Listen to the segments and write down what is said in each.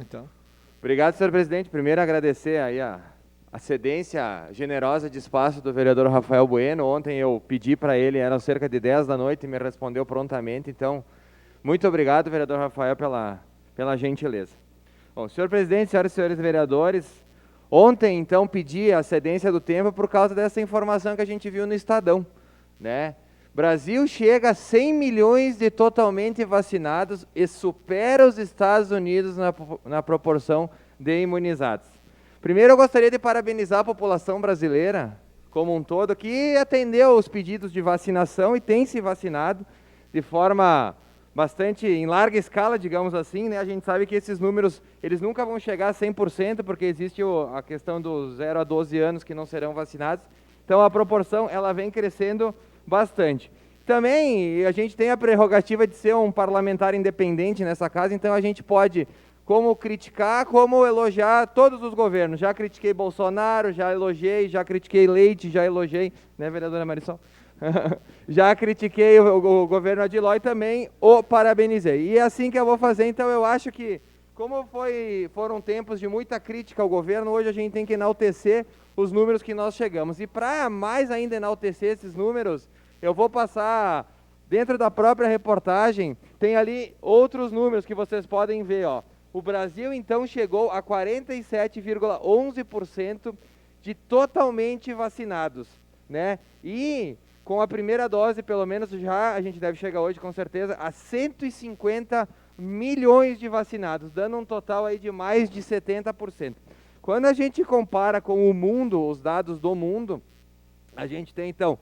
Então, Obrigado, senhor presidente. Primeiro, agradecer aí a cedência generosa de espaço do vereador Rafael Bueno. Ontem eu pedi para ele, eram cerca de 10 da noite, e me respondeu prontamente. Então, muito obrigado, vereador Rafael, pela gentileza. Bom, senhor presidente, senhoras e senhores vereadores, ontem, então, pedi a cedência do tempo por causa dessa informação que a gente viu no Estadão, né? Brasil chega a 100 milhões de totalmente vacinados e supera os Estados Unidos na proporção de imunizados. Primeiro, eu gostaria de parabenizar a população brasileira como um todo, que atendeu os pedidos de vacinação e tem se vacinado de forma bastante em larga escala, digamos assim, né? A gente sabe que esses números, eles nunca vão chegar a 100%, porque existe a questão dos 0 a 12 anos que não serão vacinados. Então, a proporção, ela vem crescendo bastante. Também, a gente tem a prerrogativa de ser um parlamentar independente nessa casa, então a gente pode como criticar, como elogiar todos os governos. Já critiquei Bolsonaro, já elogiei, já critiquei Leite, já elogiei, né, vereadora Marisol? Já critiquei o governo Adiló e também o parabenizei. E é assim que eu vou fazer, então eu acho que, como foram tempos de muita crítica ao governo, hoje a gente tem que enaltecer os números que nós chegamos. E para mais ainda enaltecer esses números, eu vou passar, dentro da própria reportagem, tem ali outros números que vocês podem ver, ó. O Brasil, então, chegou a 47,11% de totalmente vacinados, né? E com a primeira dose, pelo menos, já a gente deve chegar hoje, com certeza, a 150 milhões de vacinados, dando um total aí de mais de 70%. Quando a gente compara com o mundo, os dados do mundo, a gente tem, então,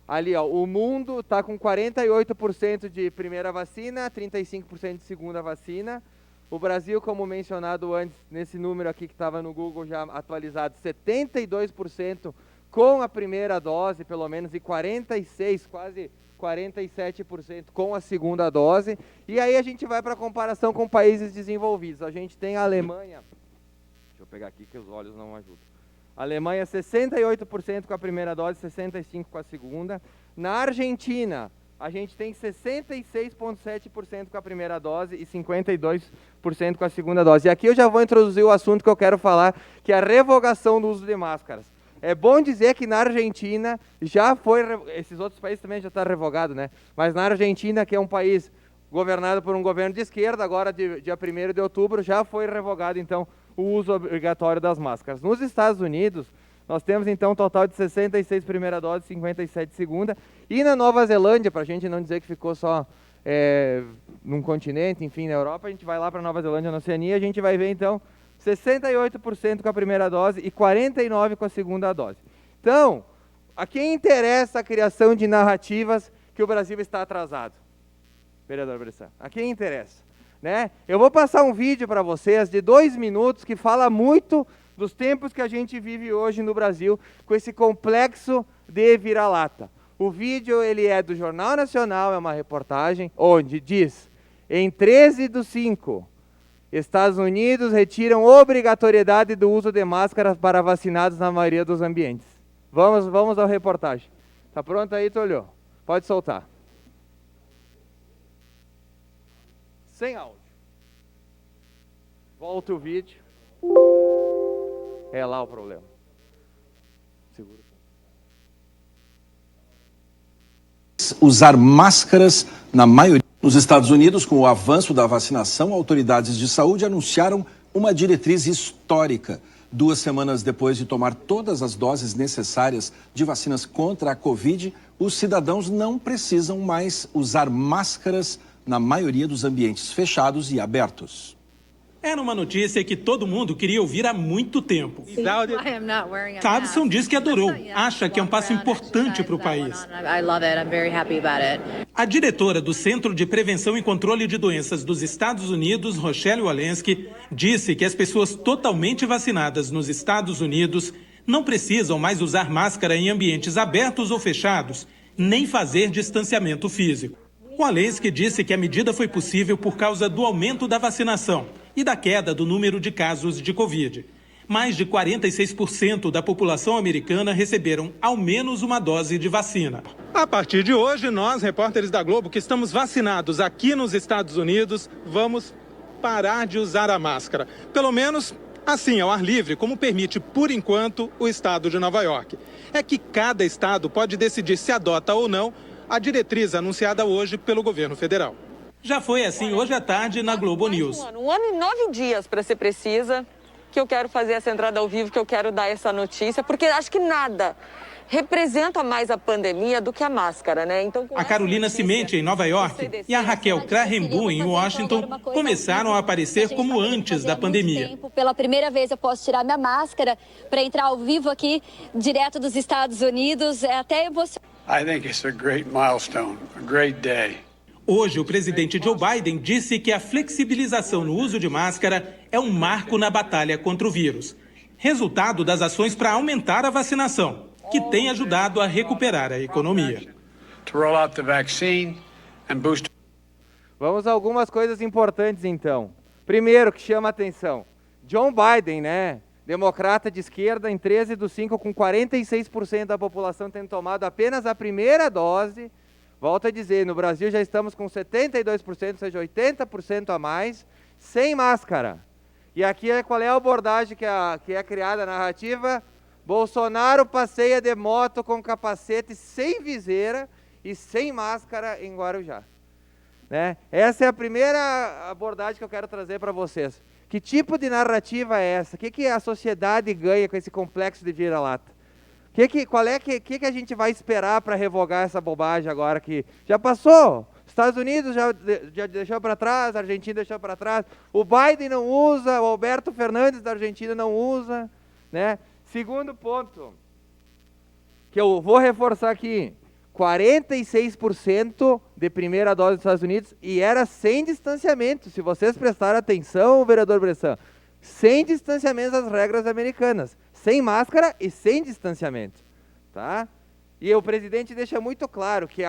ali, ó, o mundo está com 48% de primeira vacina, 35% de segunda vacina. O Brasil, como mencionado antes, nesse número aqui que estava no Google já atualizado, 72% com a primeira dose, pelo menos, e 46%, quase 47% com a segunda dose. E aí a gente vai para a comparação com países desenvolvidos. A gente tem a Alemanha, deixa eu pegar aqui que os olhos não ajudam. A Alemanha, 68% com a primeira dose, 65% com a segunda. Na Argentina, a gente tem 66,7% com a primeira dose e 52% com a segunda dose. E aqui eu já vou introduzir o assunto que eu quero falar, que é a revogação do uso de máscaras. É bom dizer que na Argentina já foi, esses outros países também já está revogado, né? Mas na Argentina, que é um país governado por um governo de esquerda, agora dia 1º de outubro, já foi revogado, então, o uso obrigatório das máscaras. Nos Estados Unidos, nós temos então um total de 66 primeira dose, 57 segunda. E na Nova Zelândia, para a gente não dizer que ficou só num continente, enfim, na Europa, a gente vai lá para Nova Zelândia, na Oceania, a gente vai ver então 68% com a primeira dose e 49% com a segunda dose. Então, a quem interessa a criação de narrativas que o Brasil está atrasado? Vereador Bressan, a quem interessa? Né? Eu vou passar um vídeo para vocês de 2 minutos que fala muito dos tempos que a gente vive hoje no Brasil com esse complexo de vira-lata. O vídeo ele é do Jornal Nacional, é uma reportagem onde diz: em 13/5, Estados Unidos retiram obrigatoriedade do uso de máscaras para vacinados na maioria dos ambientes. Vamos à reportagem. Tá pronto aí, Tolho? Pode soltar. Sem áudio. Volta o vídeo. É lá o problema. Segura. Usar máscaras na maioria. Nos Estados Unidos, com o avanço da vacinação, autoridades de saúde anunciaram uma diretriz histórica. 2 semanas depois de tomar todas as doses necessárias de vacinas contra a Covid, os cidadãos não precisam mais usar máscaras na maioria dos ambientes fechados e abertos. Era uma notícia que todo mundo queria ouvir há muito tempo. Cadson diz que adorou, acha que é um passo importante para o país. A diretora do Centro de Prevenção e Controle de Doenças dos Estados Unidos, Rochelle Walensky, disse que as pessoas totalmente vacinadas nos Estados Unidos não precisam mais usar máscara em ambientes abertos ou fechados, nem fazer distanciamento físico. Walensky disse que a medida foi possível por causa do aumento da vacinação e da queda do número de casos de Covid. Mais de 46% da população americana receberam ao menos uma dose de vacina. A partir de hoje, nós, repórteres da Globo, que estamos vacinados aqui nos Estados Unidos, vamos parar de usar a máscara. Pelo menos assim, ao ar livre, como permite, por enquanto, o estado de Nova York. É que cada estado pode decidir se adota ou não a diretriz anunciada hoje pelo governo federal. Já foi assim hoje à tarde na Globo News. Um ano e 9 dias, para ser precisa, que eu quero fazer essa entrada ao vivo, que eu quero dar essa notícia, porque acho que nada representa mais a pandemia do que a máscara, né? Então, a Carolina Cimente, em Nova York, e a Raquel Krahenbuhl, em Washington, começaram a aparecer como antes da pandemia. Pela primeira vez eu posso tirar minha máscara para entrar ao vivo aqui, direto dos Estados Unidos. É até emocionante. I think it's a great milestone, a great day. Hoje, o presidente Joe Biden disse que a flexibilização no uso de máscara é um marco na batalha contra o vírus. Resultado das ações para aumentar a vacinação, que tem ajudado a recuperar a economia. Vamos a algumas coisas importantes, então. Primeiro, que chama a atenção, John Biden, né, democrata de esquerda, em 13 dos 5, com 46% da população tendo tomado apenas a primeira dose. Volto a dizer, no Brasil já estamos com 72%, ou seja, 80% a mais, sem máscara. E aqui qual é a abordagem que é criada, a narrativa? Bolsonaro passeia de moto com capacete sem viseira e sem máscara em Guarujá. Né? Essa é a primeira abordagem que eu quero trazer para vocês. Que tipo de narrativa é essa? O que a sociedade ganha com esse complexo de vira-lata? Qual é que a gente vai esperar para revogar essa bobagem agora que já passou? Estados Unidos já deixou para trás, a Argentina deixou para trás, o Biden não usa, o Alberto Fernandes da Argentina não usa, né? Segundo ponto, que eu vou reforçar aqui, 46% de primeira dose dos Estados Unidos e era sem distanciamento. Se vocês prestarem atenção, vereador Bressan, sem distanciamento das regras americanas, sem máscara e sem distanciamento, tá? E o presidente deixa muito claro que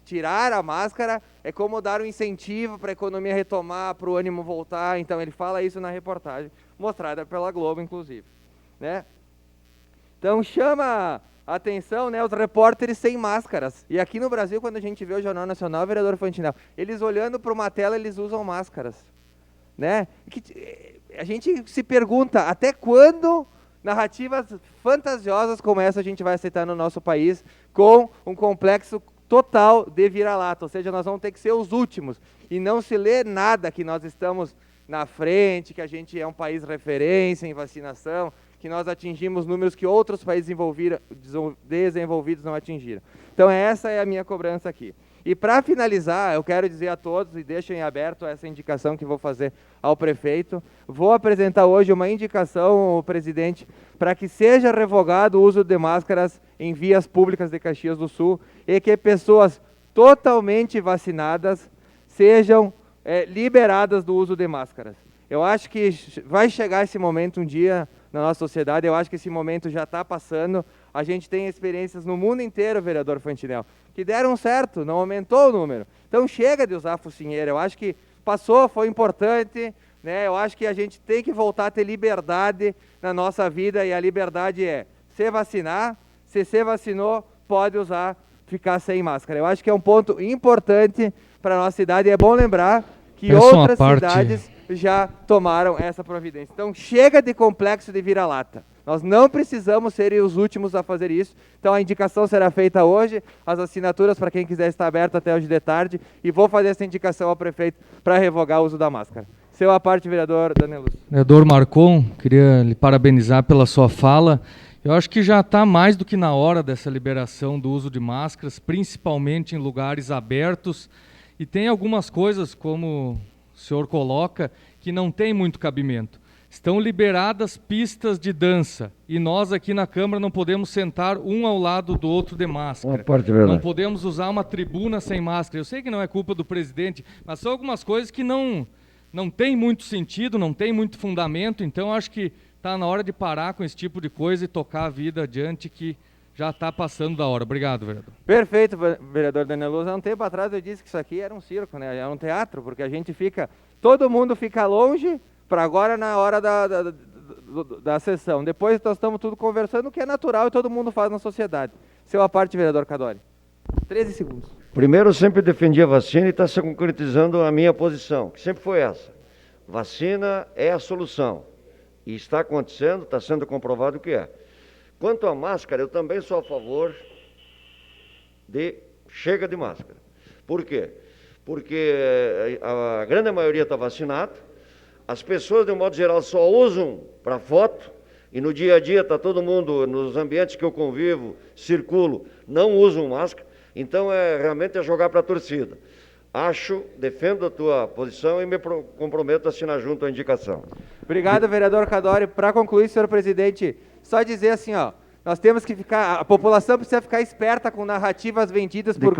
tirar a máscara é como dar um incentivo para a economia retomar, para o ânimo voltar. Então ele fala isso na reportagem, mostrada pela Globo, inclusive. Né? Então chama a atenção, né, os repórteres sem máscaras. E aqui no Brasil, quando a gente vê o Jornal Nacional, vereador Fantinel, eles olhando para uma tela, eles usam máscaras. Né? A gente se pergunta, até quando narrativas fantasiosas como essa a gente vai aceitar no nosso país, com um complexo total de vira-lata, ou seja, nós vamos ter que ser os últimos, e não se lê nada que nós estamos na frente, que a gente é um país referência em vacinação, que nós atingimos números que outros países desenvolvidos não atingiram. Então essa é a minha cobrança aqui. E para finalizar, eu quero dizer a todos, e deixo em aberto essa indicação que vou fazer ao prefeito, vou apresentar hoje uma indicação, presidente, para que seja revogado o uso de máscaras em vias públicas de Caxias do Sul e que pessoas totalmente vacinadas sejam liberadas do uso de máscaras. Eu acho que vai chegar esse momento um dia na nossa sociedade, eu acho que esse momento já está passando. A gente tem experiências no mundo inteiro, vereador Fantinel, que deram certo, não aumentou o número. Então chega de usar focinheira, eu acho que passou, foi importante, né? Eu acho que a gente tem que voltar a ter liberdade na nossa vida, e a liberdade é se vacinar, se vacinou, pode usar, ficar sem máscara. Eu acho que é um ponto importante para a nossa cidade, e é bom lembrar que outras cidades já tomaram essa providência. Então chega de complexo de vira-lata. Nós não precisamos ser os últimos a fazer isso. Então a indicação será feita hoje, as assinaturas para quem quiser estar aberto até hoje de tarde, e vou fazer essa indicação ao prefeito para revogar o uso da máscara. Seu a parte, vereador Daniel Lúcio. Vereador Marcon, queria lhe parabenizar pela sua fala. Eu acho que já está mais do que na hora dessa liberação do uso de máscaras, principalmente em lugares abertos, e tem algumas coisas, como o senhor coloca, que não tem muito cabimento. Estão liberadas pistas de dança e nós aqui na Câmara não podemos sentar um ao lado do outro de máscara. Não podemos usar uma tribuna sem máscara. Eu sei que não é culpa do presidente, mas são algumas coisas que não tem muito sentido, não tem muito fundamento. Então acho que está na hora de parar com esse tipo de coisa e tocar a vida adiante, que já está passando da hora. Obrigado, vereador. Perfeito, vereador Daniel Luz. Há um tempo atrás eu disse que isso aqui era um circo, né? Era um teatro, porque a gente todo mundo fica longe, para agora na hora da sessão. Depois nós estamos tudo conversando, o que é natural e todo mundo faz na sociedade. Seu a parte, vereador Cadori. 13 segundos. Primeiro, eu sempre defendi a vacina e está se concretizando a minha posição, que sempre foi essa. Vacina é a solução. E está acontecendo, está sendo comprovado que é. Quanto à máscara, eu também sou a favor de chega de máscara. Por quê? Porque a grande maioria está vacinada, as pessoas, de um modo geral, só usam para foto, e no dia a dia está todo mundo, nos ambientes que eu convivo, circulo, não usam máscara, então realmente é jogar para a torcida. Defendo a tua posição e me comprometo a assinar junto a indicação. Obrigado, vereador Cadore. Para concluir, senhor presidente, só dizer assim, ó, nós temos que a população precisa ficar esperta com narrativas vendidas por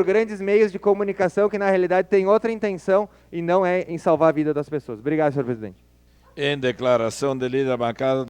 grandes meios de comunicação que na realidade tem outra intenção e não é em salvar a vida das pessoas. Obrigado, senhor presidente. Em declaração de líder da bancada.